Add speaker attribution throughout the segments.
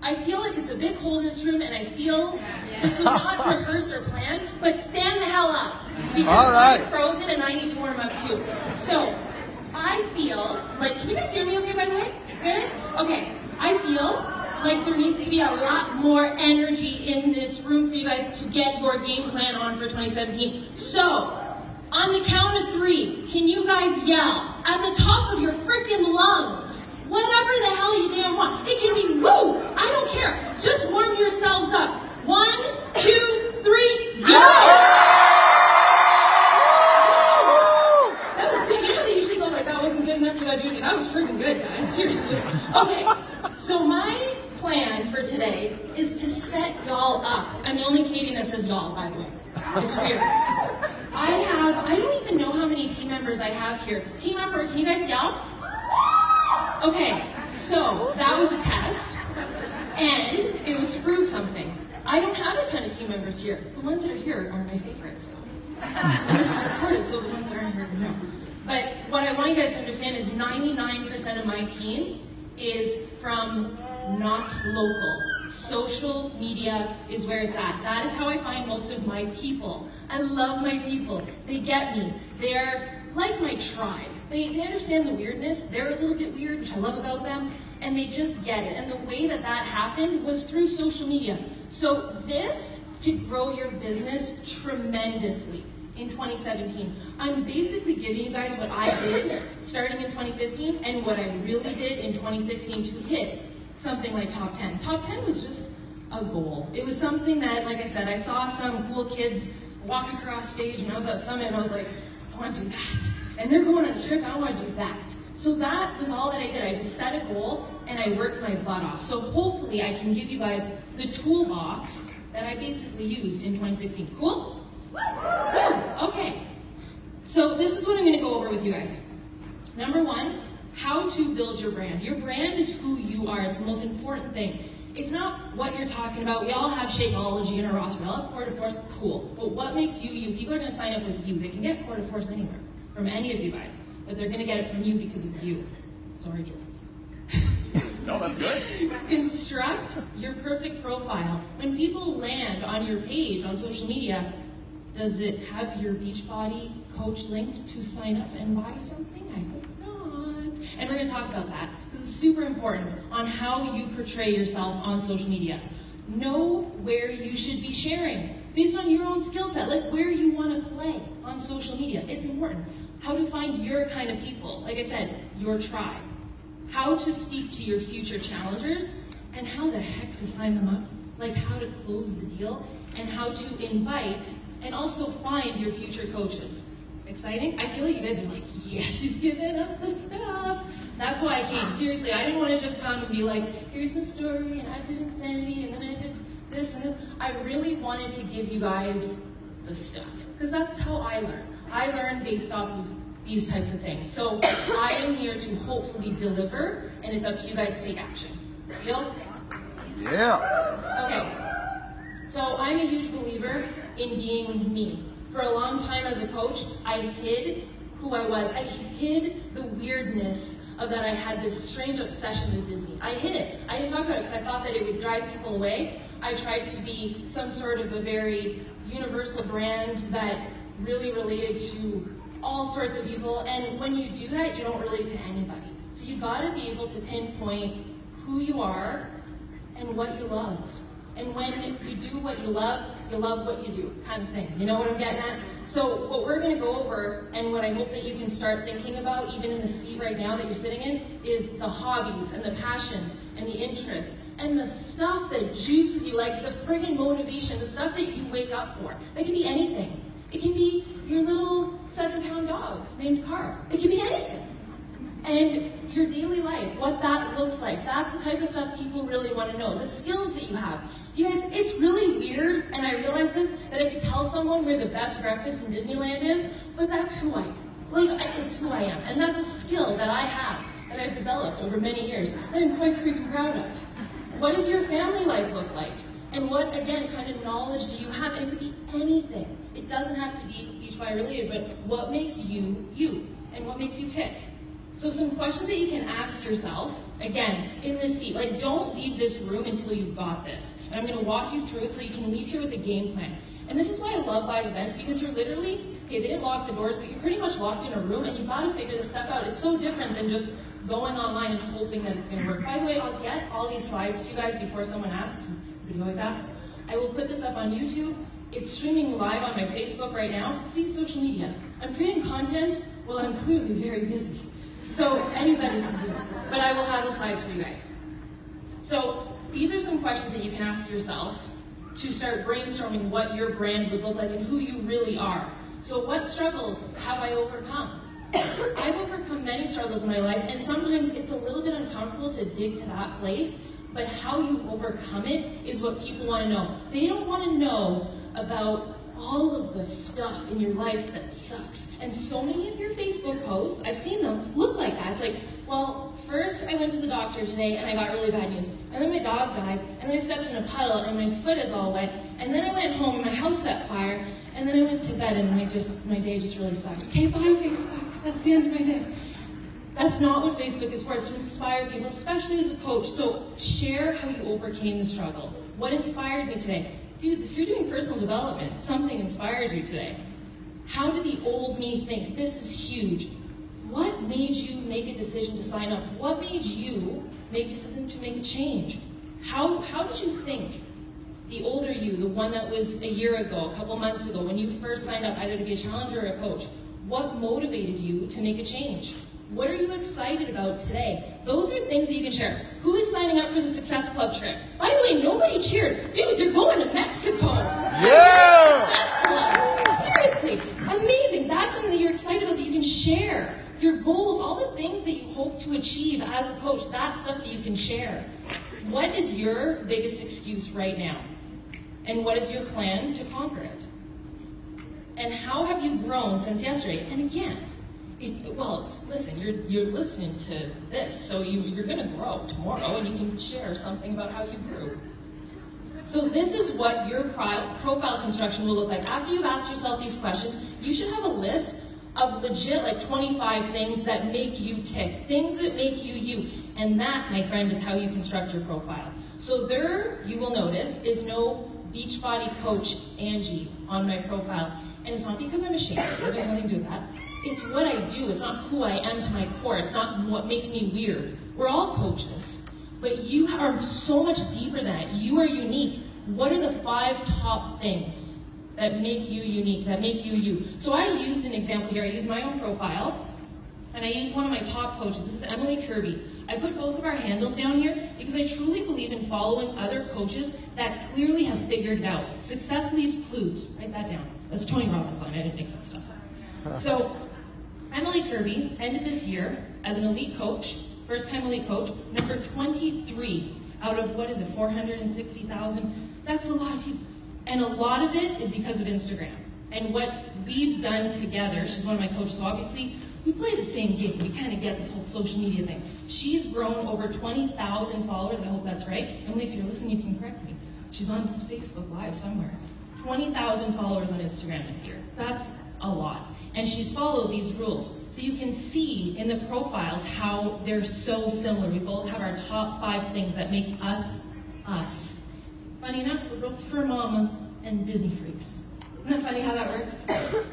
Speaker 1: I feel like it's a bit cold in this room, and I feel this was not rehearsed or planned, but stand the hell up. Because I'm frozen and I need to warm up too. So, I feel like, can you guys hear me okay, by the way? Good? Okay, I feel like there needs to be a lot more energy in this room for you guys to get your game plan on for 2017. So, on the count of 3, can you guys yell at the top of your freaking lungs? Whatever the hell you damn want. It can be woo! I don't care. Just warm yourselves up. 1, 2, 3, go! That was good. You know they usually go like, that wasn't good enough, you gotta do it. That was freaking good, guys. Seriously. Okay, so my plan for today is to set y'all up. I'm the only Canadian that says y'all, by the way. It's weird. I don't even know how many team members I have here. Team member, can you guys yell? Okay, so that was a test, and it was to prove something. I don't have a ton of team members here. The ones that are here are my favorites. And this is recorded, so the ones that aren't here know. But what I want you guys to understand is 99% of my team is from not local. Social media is where it's at. That is how I find most of my people. I love my people. They get me. They're like my tribe. They understand the weirdness. They're a little bit weird, which I love about them, and they just get it. And the way that happened was through social media. So this could grow your business tremendously in 2017. I'm basically giving you guys what I did starting in 2015 and what I really did in 2016 to hit something like top 10. Top 10 was just a goal. It was something that, like I said, I saw some cool kids walk across stage when I was at Summit, and I was like, I want to do that. And they're going on a trip, I want to do that. So that was all that I did. I just set a goal, and I worked my butt off. So hopefully I can give you guys the toolbox that I basically used in 2016. Cool? Woo! Okay. So this is what I'm going to go over with you guys. Number 1, how to build your brand. Your brand is who you are. It's the most important thing. It's not what you're talking about. We all have Shakeology in our roster. We all have Core de Force, cool. But what makes you you? People are going to sign up with you. They can get Core de Force anywhere, from any of you guys. But they're going to get it from you because of you. Sorry, Joel.
Speaker 2: No, that's good.
Speaker 1: Construct your perfect profile. When people land on your page on social media, does it have your Beachbody coach linked to sign up and buy something? I hope not. And we're going to talk about that. This is super important on how you portray yourself on social media. Know where you should be sharing based on your own skill set, like where you want to play on social media. It's important. How to find your kind of people. Like I said, your tribe. How to speak to your future challengers, and how the heck to sign them up. Like how to close the deal, and how to invite and also find your future coaches. Exciting? I feel like you guys are like, yeah, she's giving us the stuff. That's why I came. Seriously, I didn't want to just come and be like, here's the story, and I did Insanity, and then I did this and this. I really wanted to give you guys the stuff, because that's how I learn. I learn based off of these types of things. So I am here to hopefully deliver, and it's up to you guys to take action. Deal?
Speaker 2: Yeah.
Speaker 1: Okay. So I'm a huge believer in being me. For a long time as a coach, I hid who I was. I hid the weirdness of that I had this strange obsession with Disney. I hid it. I didn't talk about it because I thought that it would drive people away. I tried to be some sort of a very universal brand that really related to all sorts of people, and when you do that, you don't relate to anybody. So you gotta be able to pinpoint who you are and what you love. And when you do what you love what you do, kind of thing. You know what I'm getting at? So what we're gonna go over, and what I hope that you can start thinking about, even in the seat right now that you're sitting in, is the hobbies and the passions and the interests and the stuff that juices you, like the friggin' motivation, the stuff that you wake up for. That can be anything. It can be your little 7-pound dog named Carl. It can be anything. And your daily life, what that looks like. That's the type of stuff people really want to know. The skills that you have. You guys, it's really weird, and I realize this, that I could tell someone where the best breakfast in Disneyland is, but that's who I am. Like, it's who I am. And that's a skill that I have, that I've developed over many years, that I'm quite freaking proud of. What does your family life look like? And what, again, kind of knowledge do you have? And it could be anything. It doesn't have to be Beachbody related, but what makes you, you? And what makes you tick? So some questions that you can ask yourself, again, in this seat, like don't leave this room until you've got this. And I'm gonna walk you through it so you can leave here with a game plan. And this is why I love live events, because you're literally, okay, they didn't lock the doors, but you're pretty much locked in a room and you've got to figure this stuff out. It's so different than just going online and hoping that it's gonna work. By the way, I'll get all these slides to you guys before someone asks, everybody always asks. I will put this up on YouTube. It's streaming live on my Facebook right now. See, social media. I'm creating content while I'm clearly very busy. So anybody can do it, but I will have the slides for you guys. So these are some questions that you can ask yourself to start brainstorming what your brand would look like and who you really are. So what struggles have I overcome? I've overcome many struggles in my life, and sometimes it's a little bit uncomfortable to dig to that place, but how you overcome it is what people want to know. They don't want to know about all of the stuff in your life that sucks. And so many of your Facebook posts, I've seen them, look like that. It's like, well, first I went to the doctor today and I got really bad news. And then my dog died, and then I stepped in a puddle and my foot is all wet. And then I went home and my house set fire. And then I went to bed and my day just really sucked. Okay, bye Facebook, that's the end of my day. That's not what Facebook is for. It's to inspire people, especially as a coach. So share how you overcame the struggle. What inspired me today? Dudes, if you're doing personal development, something inspired you today. How did the old me think? This is huge. What made you make a decision to sign up? What made you make a decision to make a change? How did you think? The older you, the one that was a year ago, a couple months ago, when you first signed up either to be a challenger or a coach, what motivated you to make a change? What are you excited about today? Those are things that you can share. Who is signing up for the Success Club trip? By the way, nobody cheered. Dudes, you're going to Mexico.
Speaker 2: Yeah!
Speaker 1: Success Club. Seriously, amazing. That's something that you're excited about that you can share. Your goals, all the things that you hope to achieve as a coach, that's stuff that you can share. What is your biggest excuse right now? And what is your plan to conquer it? And how have you grown since yesterday? And again, listen, you're listening to this, so you're going to grow tomorrow, and you can share something about how you grew. So this is what your profile construction will look like. After you've asked yourself these questions, you should have a list of legit like 25 things that make you tick, things that make you you. And that, my friend, is how you construct your profile. So there, you will notice, is no Beachbody coach Angie on my profile. And it's not because I'm ashamed, there's nothing to do with that. It's what I do, it's not who I am to my core, it's not what makes me weird. We're all coaches, but you are so much deeper than that. You are unique. What are the 5 top things that make you unique, that make you you? So I used an example here. I used my own profile, and I used one of my top coaches. This is Emily Kirby. I put both of our handles down here because I truly believe in following other coaches that clearly have figured it out. Success leaves clues. Write that down. That's Tony Robbins' line. I didn't make that stuff up. So Emily Kirby ended this year as an elite coach, first-time elite coach, number 23 out of, 460,000? That's a lot of people. And a lot of it is because of Instagram. And what we've done together, she's one of my coaches, so obviously we play the same game. We kind of get this whole social media thing. She's grown over 20,000 followers. I hope that's right. Emily, if you're listening, you can correct me. She's on Facebook Live somewhere. 20,000 followers on Instagram this year. That's a lot. And she's followed these rules. So you can see in the profiles how they're so similar. We both have our top 5 things that make us, us. Funny enough, we're both fur mamas and Disney freaks. Isn't that funny how that works?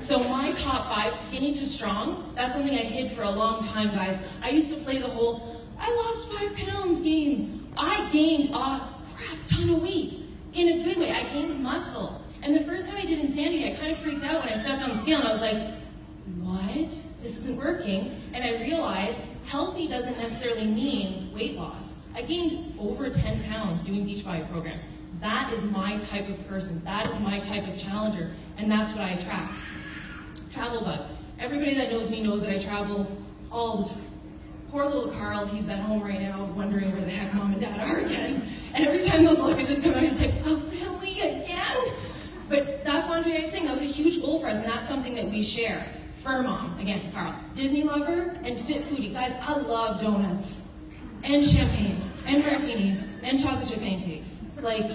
Speaker 1: So my top 5, skinny to strong, that's something I hid for a long time, guys. I used to play the whole, I lost 5 pounds game. I gained a crap ton of weight. In a good way, I gained muscle. And the first time I did Insanity, I kind of freaked out when I stepped on the scale and I was like, what? This isn't working. And I realized healthy doesn't necessarily mean weight loss. I gained over 10 pounds doing Beachbody programs. That is my type of person. That is my type of challenger. And that's what I attract. Travel bug. Everybody that knows me knows that I travel all the time. Poor little Carl, he's at home right now wondering where the heck mom and dad are again. And every time those luggages come out, he's like, oh, really, again? But that's Andrea's thing. That was a huge goal for us, and that's something that we share. Fur mom, again, Carl. Disney lover and fit foodie. Guys, I love donuts and champagne and martinis and chocolate chip pancakes. Like,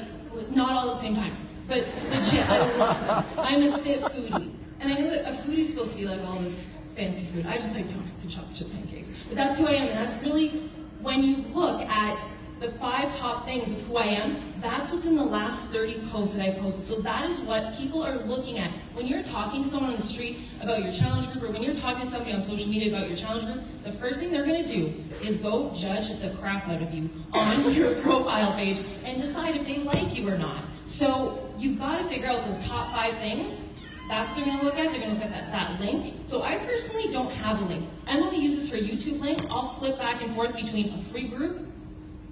Speaker 1: not all at the same time, but legit, I love them. I'm a fit foodie. And I know that a foodie's supposed to be like all this fancy food. I just like donuts and chocolate chip pancakes. But that's who I am, and that's really, when you look at the 5 top things of who I am, that's what's in the last 30 posts that I posted. So that is what people are looking at. When you're talking to someone on the street about your challenge group, or when you're talking to somebody on social media about your challenge group, the first thing they're gonna do is go judge the crap out of you on your profile page and decide if they like you or not. So you've got to figure out those top 5 things. That's what they're going to look at. They're going to look at that link. So I personally don't have a link. Emily uses her YouTube link. I'll flip back and forth between a free group,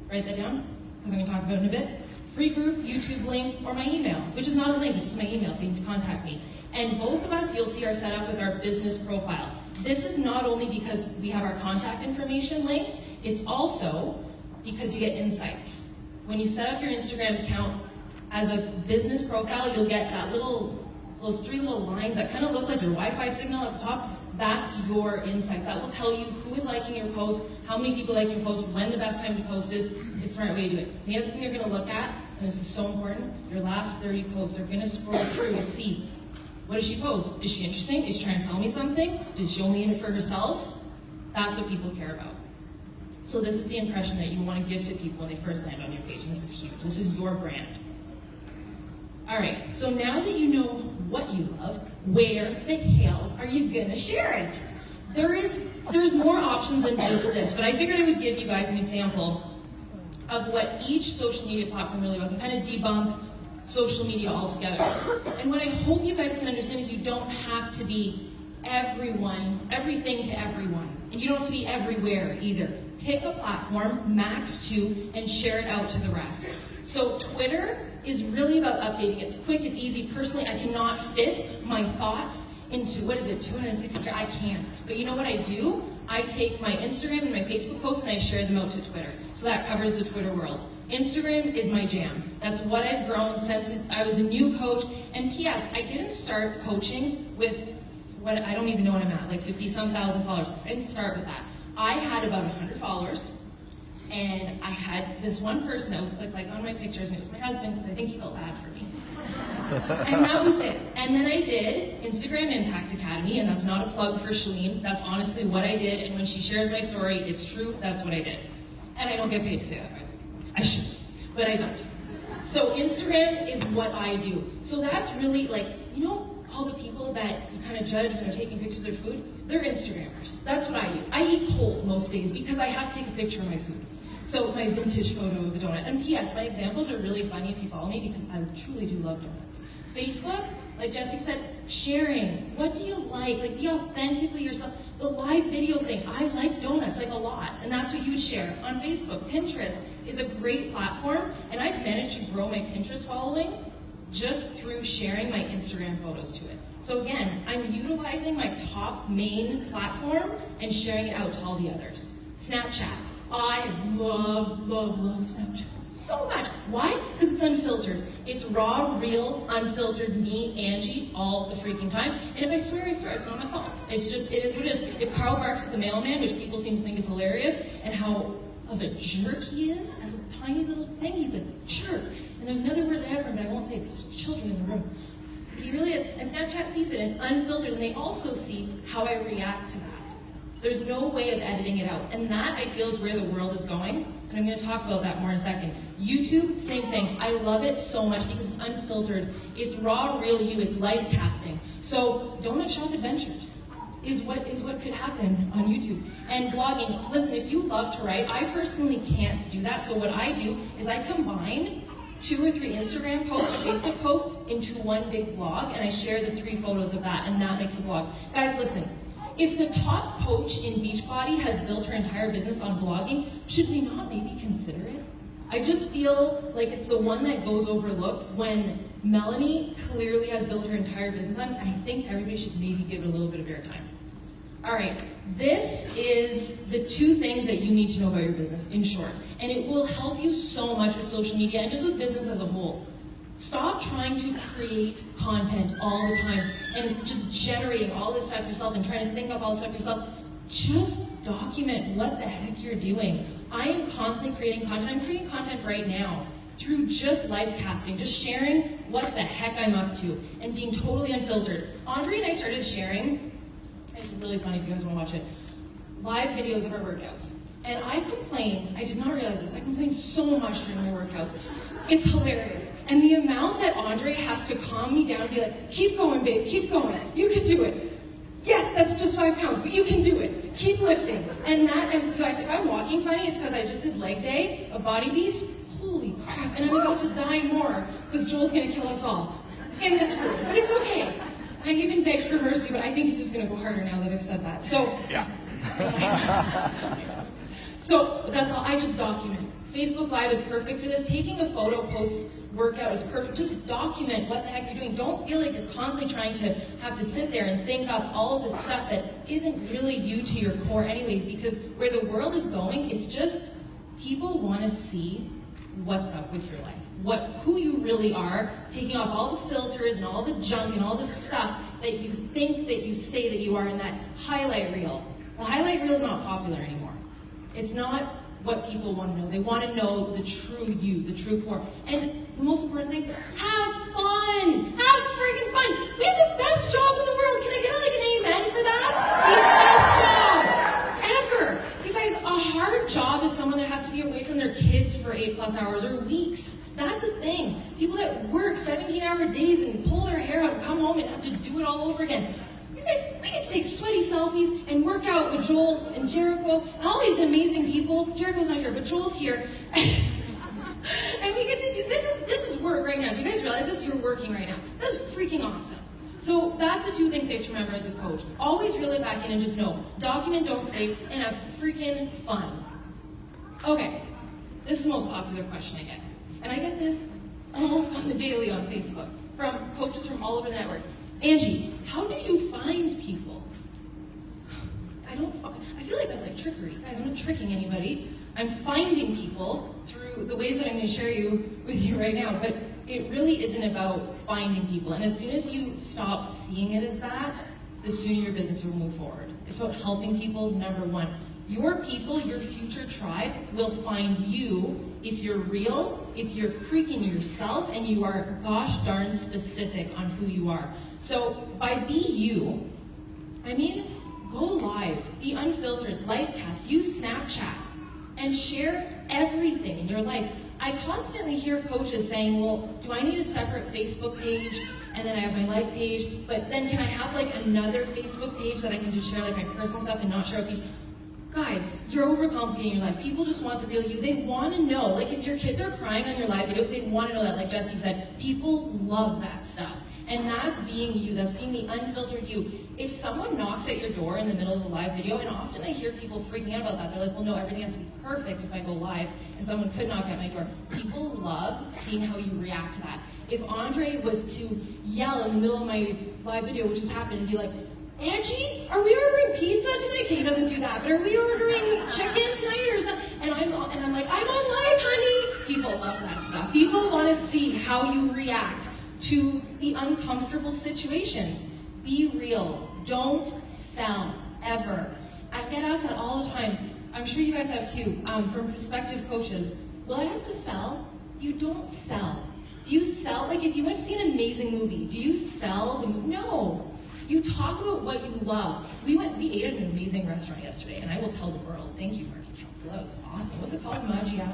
Speaker 1: write that down, because I'm going to talk about it in a bit, free group, YouTube link, or my email, which is not a link, it's just my email thing to contact me. And both of us, you'll see, are set up with our business profile. This is not only because we have our contact information linked, it's also because you get insights. When you set up your Instagram account as a business profile, you'll get that those 3 little lines that kind of look like your Wi-Fi signal at the top. That's your insights. That will tell you who is liking your post, how many people like your post, when the best time to post is. It's a smart way to do it. The other thing you're going to look at, and this is so important, your last 30 posts. They're going to scroll through to see, what does she post? Is she interesting? Is she trying to sell me something? Is she only in it for herself? That's what people care about. So this is the impression that you want to give to people when they first land on your page, and this is huge. This is your brand. All right, so now that you know what you love, where the hell are you gonna share it? There's more options than just this, but I figured I would give you guys an example of what each social media platform really was and kind of debunk social media altogether. And what I hope you guys can understand is you don't have to be everything to everyone. And you don't have to be everywhere either. Pick a platform, max 2, and share it out to the rest. So Twitter is really about updating. It's quick, it's easy. Personally, I cannot fit my thoughts into, 260, I can't. But you know what I do? I take my Instagram and my Facebook posts and I share them out to Twitter. So that covers the Twitter world. Instagram is my jam. That's what I've grown since I was a new coach. And P.S., I didn't start coaching with what, I don't even know what I'm at, like 50-some thousand followers. I didn't start with that. I had about 100 followers. And I had this one person that would click like on my pictures, and it was my husband, because I think he felt bad for me. And that was it. And then I did Instagram Impact Academy, and that's not a plug for Shalene. That's honestly what I did, and when she shares my story, it's true, that's what I did. And I don't get paid to say that, by the way. I should, but I don't. So Instagram is what I do. So that's really like, you know, all the people that you kind of judge when they're taking pictures of their food, they're Instagrammers. That's what I do. I eat cold most days because I have to take a picture of my food. So my vintage photo of a donut. And P.S., my examples are really funny if you follow me because I truly do love donuts. Facebook, like Jesse said, sharing. What do you like? Like, be authentically yourself. The live video thing, I like donuts like a lot, and that's what you would share on Facebook. Pinterest is a great platform, and I've managed to grow my Pinterest following just through sharing my Instagram photos to it. So again, I'm utilizing my top main platform and sharing it out to all the others. Snapchat. I love Snapchat so much. Why? Because it's unfiltered. It's raw, real, unfiltered me, Angie, all the freaking time. And if I swear, I swear. It's not my fault. It's just, it is what it is. If Carl barks at the mailman, which people seem to think is hilarious, and how of a jerk he is, as a tiny little thing, he's a jerk. And there's another word that I have for him, but I won't say it because there's children in the room. He really is. And Snapchat sees it, and it's unfiltered, and they also see how I react to that. There's no way of editing it out. And that, I feel, is where the world is going. And I'm going to talk about that more in a second. YouTube, same thing. I love it so much because it's unfiltered. It's raw, real you. It's life casting. So donut shop adventures is what could happen on YouTube. And blogging. Listen, if you love to write, I personally can't do that. So what I do is I combine 2 or 3 Instagram posts or Facebook posts into one big blog, and I share the 3 photos of that, and that makes a blog. Guys, listen. If the top coach in Beachbody has built her entire business on blogging, should we not maybe consider it? I just feel like it's the one that goes overlooked when Melanie clearly has built her entire business on. I think everybody should maybe give it a little bit of airtime. All right, this is the 2 things that you need to know about your business, in short. And it will help you so much with social media and just with business as a whole. Stop trying to create content all the time and just generating all this stuff yourself and trying to think up all this stuff yourself. Just document what the heck you're doing. I am constantly creating content. I'm creating content right now through just live casting, just sharing what the heck I'm up to and being totally unfiltered. Andre and I started sharing, it's really funny if you guys want to watch it. Live videos of our workouts. And I complain, I did not realize this, I complain so much during my workouts. It's hilarious. And the amount that Andre has to calm me down and be like, keep going, babe, keep going. You can do it. Yes, that's just 5 pounds, but you can do it. Keep lifting. And guys, if I'm walking funny, it's because I just did leg day, a body beast. Holy crap, and I'm about to die more because Joel's gonna kill us all in this room. But it's okay. I even begged for mercy, but I think he's just gonna go harder now that I've said that. So,
Speaker 2: Yeah.
Speaker 1: So that's all, I just document. Facebook Live is perfect for this. Taking a photo post-workout is perfect. Just document what the heck you're doing. Don't feel like you're constantly trying to have to sit there and think up all of the stuff that isn't really you to your core anyways, because where the world is going, it's just people want to see what's up with your life, who you really are, taking off all the filters and all the junk and all the stuff that you think that you say that you are in that highlight reel. The highlight reel is not popular anymore. It's not what people want to know. They want to know the true you, the true core. And the most important thing, have fun! Have freaking fun! We have the best job in the world! Can I get like an amen for that? The best job ever! You guys, a hard job is someone that has to be away from their kids for 8+ hours or weeks. That's a thing. People that work 17-hour days and pull their hair out and come home and have to do it all over again. You guys, I get to take sweaty selfies and work out with Joel and Jericho and all these amazing people. Jericho's not here, but Joel's here. And we get to do, this is work right now. Do you guys realize this? You're working right now. That's freaking awesome. So that's the 2 things you have to remember as a coach. Always reel it back in and just know, document, don't create, and have freaking fun. Okay, this is the most popular question I get. And I get this almost on the daily on Facebook from coaches from all over the network. Angie, how do you find people? I feel like that's like trickery. Guys, I'm not tricking anybody. I'm finding people through the ways that I'm going to share with you right now. But it really isn't about finding people. And as soon as you stop seeing it as that, the sooner your business will move forward. It's about helping people, number one. Your people, your future tribe, will find you if you're real, if you're freaking yourself, and you are gosh darn specific on who you are. So by be you, I mean go live, be unfiltered, live cast, use Snapchat, and share everything in your life. I constantly hear coaches saying, well, do I need a separate Facebook page, and then I have my live page, but then can I have like another Facebook page that I can just share like my personal stuff and not share a page? Guys, you're overcomplicating your life. People just want the real you. They want to know, like if your kids are crying on your live video, they want to know that, like Jesse said, people love that stuff. And that's being you, that's being the unfiltered you. If someone knocks at your door in the middle of a live video, and often I hear people freaking out about that, they're like, well no, everything has to be perfect if I go live, and someone could knock at my door. People love seeing how you react to that. If Andre was to yell in the middle of my live video, which has happened, and be like, Angie, are we ordering pizza tonight? Okay, he doesn't do that, but are we ordering chicken tonight or something? And I'm like, I'm on live, honey. People love that stuff. People want to see how you react to the uncomfortable situations. Be real. Don't sell, ever. I get asked that all the time. I'm sure you guys have too, from prospective coaches. Will I have to sell? You don't sell. Do you sell? Like if you went to see an amazing movie, do you sell the movie? No. You talk about what you love. We ate at an amazing restaurant yesterday, and I will tell the world. Thank you, Market Council. That was awesome. What's it called? Maggia?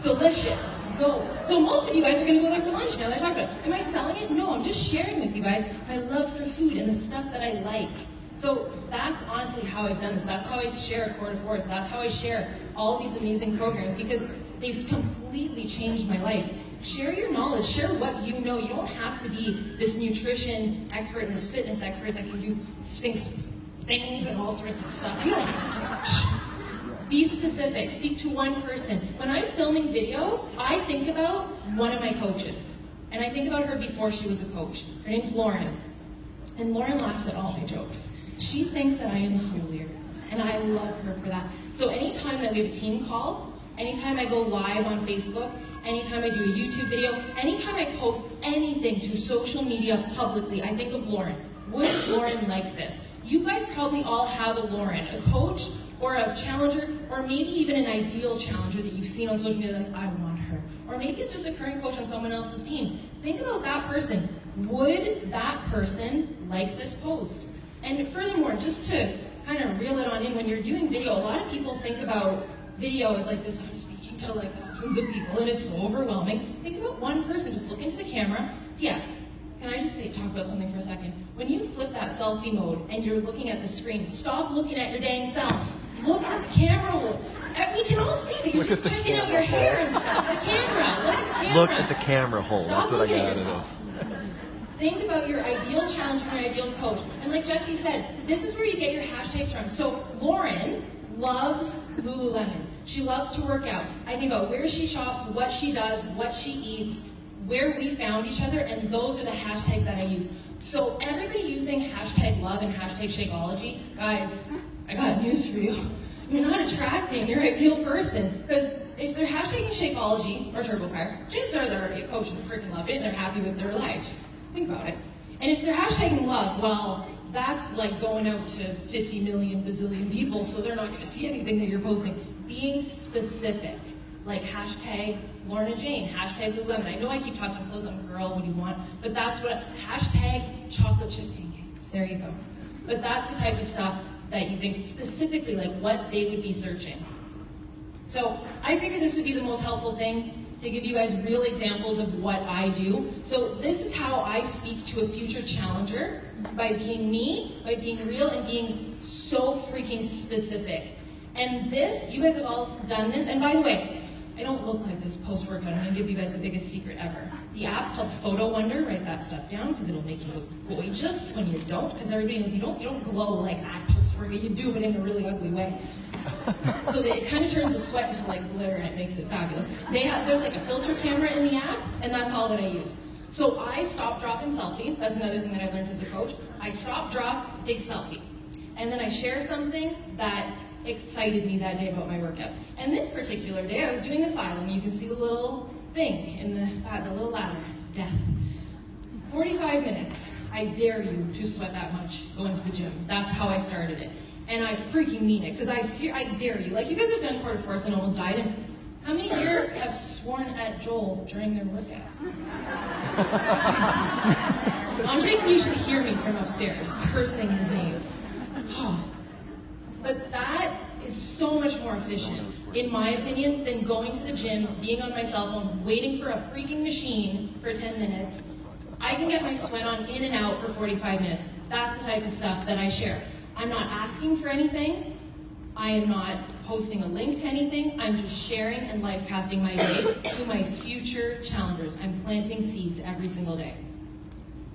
Speaker 1: Delicious. Go. So most of you guys are going to go there for lunch now that I talked about it. Am I selling it? No, I'm just sharing with you guys my love for food and the stuff that I like. So that's honestly how I've done this. That's how I share Core to Force. That's how I share all these amazing programs, because they've completely changed my life. Share your knowledge, share what you know. You don't have to be this nutrition expert and this fitness expert that can do Sphinx things and all sorts of stuff. You don't have to. Be specific, speak to one person. When I'm filming video, I think about one of my coaches. And I think about her before she was a coach. Her name's Lauren. And Lauren laughs at all my jokes. She thinks that I am hilarious, and I love her for that. So anytime that we have a team call, anytime I go live on Facebook, anytime I do a YouTube video, anytime I post anything to social media publicly, I think of Lauren. Would Lauren like this? You guys probably all have a Lauren, a coach or a challenger, or maybe even an ideal challenger that you've seen on social media, like, I want her. Or maybe it's just a current coach on someone else's team. Think about that person. Would that person like this post? And furthermore, just to kind of reel it on in, when you're doing video, a lot of people think about video as like this, I'm speaking to like thousands of people and it's so overwhelming. Think about one person, just look into the camera. Yes, can I just talk about something for a second? When you flip that selfie mode and you're looking at the screen, stop looking at your dang self. Look at the camera. And we can all see that you're just checking out your hair and stuff. The camera, look at the camera.
Speaker 3: Look at the camera hole.
Speaker 1: Stop
Speaker 3: That's what I
Speaker 1: looking
Speaker 3: got
Speaker 1: at
Speaker 3: out of
Speaker 1: yourself.
Speaker 3: this.
Speaker 1: Think about your ideal challenger and your ideal coach. And like Jesse said, this is where you get your hashtags from. So Lauren loves Lululemon. She loves to work out. I think about where she shops, what she does, what she eats, where we found each other, and those are the hashtags that I use. So everybody using hashtag love and hashtag Shakeology, guys, I got news for you. You're not attracting your ideal person, because if they're hashtagging Shakeology or TurboFire, chances are they're already a coach and they freaking love it and they're happy with their life. Think about it. And if they're hashtagging love, well, that's like going out to 50 million bazillion people, so they're not going to see anything that you're posting. Being specific, like hashtag Lorna Jane, hashtag Lululemon. I know I keep talking clothes, I'm a girl, what do you want? But that's what, hashtag chocolate chip pancakes. There you go. But that's the type of stuff that you think specifically, like what they would be searching. So I figured this would be the most helpful thing to give you guys real examples of what I do. So this is how I speak to a future challenger, by being me, by being real, and being so freaking specific. And this, you guys have all done this, and by the way, I don't look like this post-workout. I'm gonna give you guys the biggest secret ever. The app called Photo Wonder, write that stuff down, because it'll make you look gorgeous when you don't, because everybody knows you don't glow like that post-workout. You do, but in a really ugly way. So it kind of turns the sweat into like glitter and it makes it fabulous. There's like a filter camera in the app, and that's all that I use. So I stop, drop, and selfie. That's another thing that I learned as a coach. I stop, drop, dig selfie. And then I share something that excited me that day about my workout. And this particular day, I was doing Asylum. You can see the little thing in the little ladder, death. 45 minutes. I dare you to sweat that much going to the gym. That's how I started it. And I freaking mean it, because I dare you. Like, you guys have done quarter force and almost died, and how many here have sworn at Joel during their workout? Andre can usually hear me from upstairs, cursing his name. Oh. But that is so much more efficient, in my opinion, than going to the gym, being on my cell phone, waiting for a freaking machine for 10 minutes. I can get my sweat on in and out for 45 minutes. That's the type of stuff that I share. I'm not asking for anything. I am not posting a link to anything. I'm just sharing and live casting my day to my future challengers. I'm planting seeds every single day.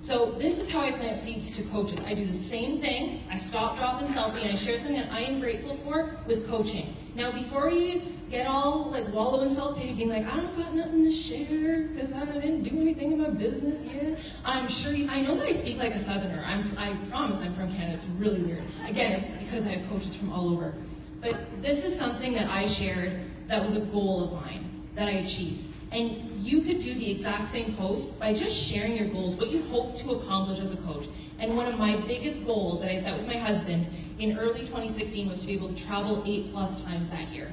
Speaker 1: So this is how I plant seeds to coaches. I do the same thing. I stop, drop, and selfie, and I share something that I am grateful for with coaching. Now, before you get all like wallow in self-pity, being like, I don't got nothing to share because I didn't do anything in my business yet. I'm sure I know that I speak like a Southerner. I promise I'm from Canada. It's really weird. Again, it's because I have coaches from all over. But this is something that I shared that was a goal of mine that I achieved. And you could do the exact same post by just sharing your goals, what you hope to accomplish as a coach. And one of my biggest goals that I set with my husband in early 2016 was to be able to travel 8+ times that year.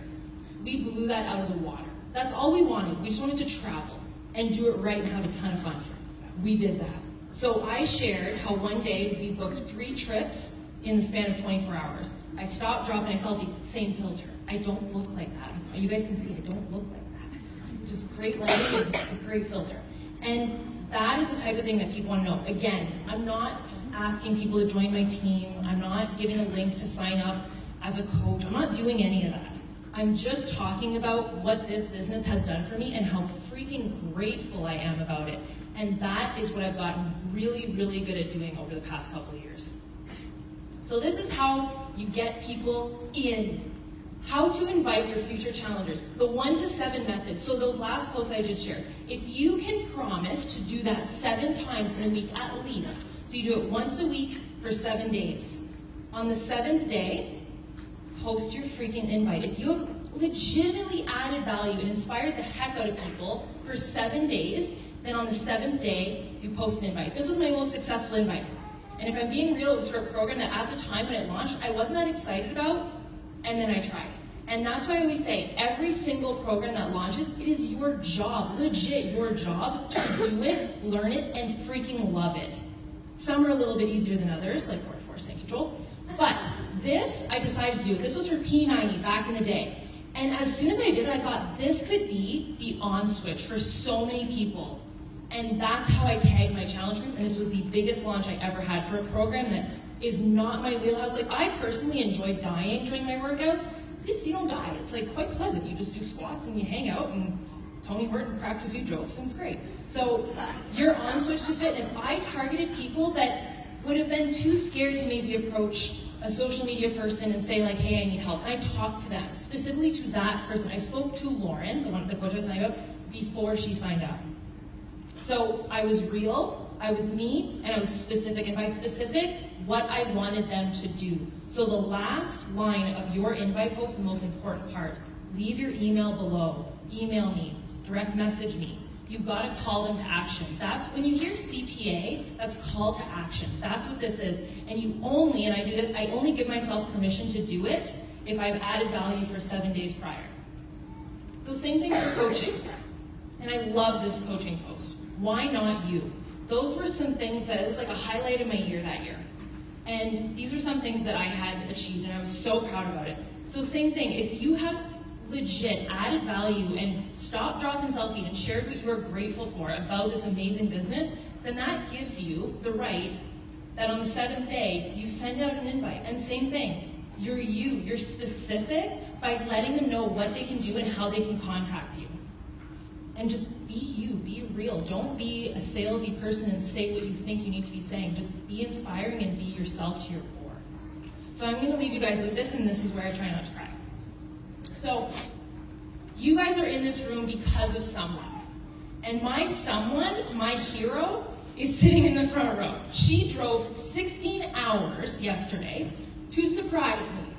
Speaker 1: We blew that out of the water. That's all we wanted. We just wanted to travel and do it right and have a ton of fun. We did that. So I shared how one day we booked 3 trips in the span of 24 hours. I stopped, dropped, and I selfie, same filter. I don't look like that. You guys can see I don't look like that. Just great lighting and a great filter. And that is the type of thing that people want to know. Again, I'm not asking people to join my team. I'm not giving a link to sign up as a coach. I'm not doing any of that. I'm just talking about what this business has done for me and how freaking grateful I am about it. And that is what I've gotten really, really good at doing over the past couple of years. So this is how you get people in. How to invite your future challengers. The 1 to 7 method. So those last posts I just shared. If you can promise to do that 7 times in a week at least, so you do it once a week for 7 days. On the 7th day, post your freaking invite. If you have legitimately added value and inspired the heck out of people for 7 days, then on the 7th day, you post an invite. This was my most successful invite. And if I'm being real, it was for a program that at the time when it launched, I wasn't that excited about, and then I tried. And that's why I always say, every single program that launches, it is your job, legit your job, to do it, learn it, and freaking love it. Some are a little bit easier than others, like Core course, thank you, Joel. But this, I decided to do. This was for P90 back in the day. And as soon as I did it, I thought this could be the on switch for so many people. And that's how I tagged my challenge group, and this was the biggest launch I ever had for a program that is not my wheelhouse. Like, I personally enjoy dying during my workouts. This, you don't die. It's like quite pleasant. You just do squats and you hang out, and Tony Horton cracks a few jokes, and it's great. So your on switch to fitness, I targeted people that would have been too scared to maybe approach a social media person and say like, hey, I need help. And I talked to them, specifically to that person. I spoke to Lauren, the coach I was talking about, before she signed up. So I was real, I was me, and I was specific. And by specific, what I wanted them to do. So the last line of your invite post, the most important part, leave your email below. Email me, direct message me. You've got to call them to action. That's when you hear CTA, that's call to action. That's what this is. And you only, and I do this, I only give myself permission to do it if I've added value for 7 days prior. So same thing for coaching. And I love this coaching post. Why not you? Those were some things that, it was like a highlight of my year that year. And these are some things that I had achieved, and I was so proud about it. So same thing, if you have legit added value and stopped, drop, and selfie and shared what you are grateful for about this amazing business, then that gives you the right that on the 7th day, you send out an invite. And same thing, you're specific by letting them know what they can do and how they can contact you. And just be you, be real. Don't be a salesy person and say what you think you need to be saying. Just be inspiring and be yourself to your core. So I'm gonna leave you guys with this, and this is where I try not to cry. So, you guys are in this room because of someone. And my someone, my hero, is sitting in the front row. She drove 16 hours yesterday to surprise me.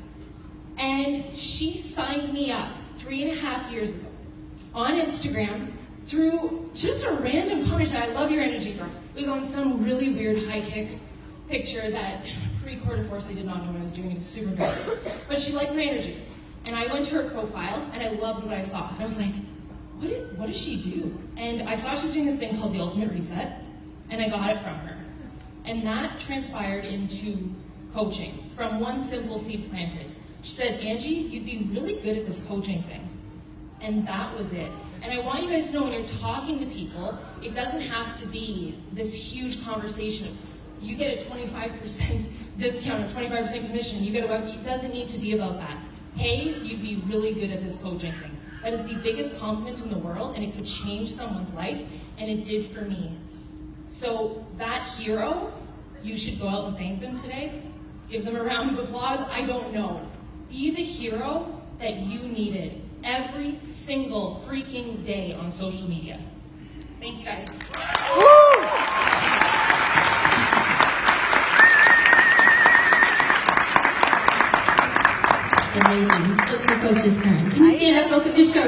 Speaker 1: And she signed me up 3.5 years ago on Instagram through just a random comment. I love your energy, girl. It was on some really weird high kick picture that pre-quarter force I did not know what I was doing. It's super weird. But she liked my energy. And I went to her profile, and I loved what I saw. And I was like, what does she do? And I saw she was doing this thing called the Ultimate Reset, and I got it from her. And that transpired into coaching from one simple seed planted. She said, Angie, you'd be really good at this coaching thing. And that was it. And I want you guys to know, when you're talking to people, it doesn't have to be this huge conversation of, you get a 25% discount or 25% commission, you get a website. It doesn't need to be about that. Hey, you'd be really good at this coaching thing. That is the biggest compliment in the world, and it could change someone's life, and it did for me. So that hero, you should go out and thank them today. Give them a round of applause. I don't know. Be the hero that you needed every single freaking day on social media. Thank you guys.
Speaker 3: Amazing. Look for Coach's turn. Can you stand up real quick? Just show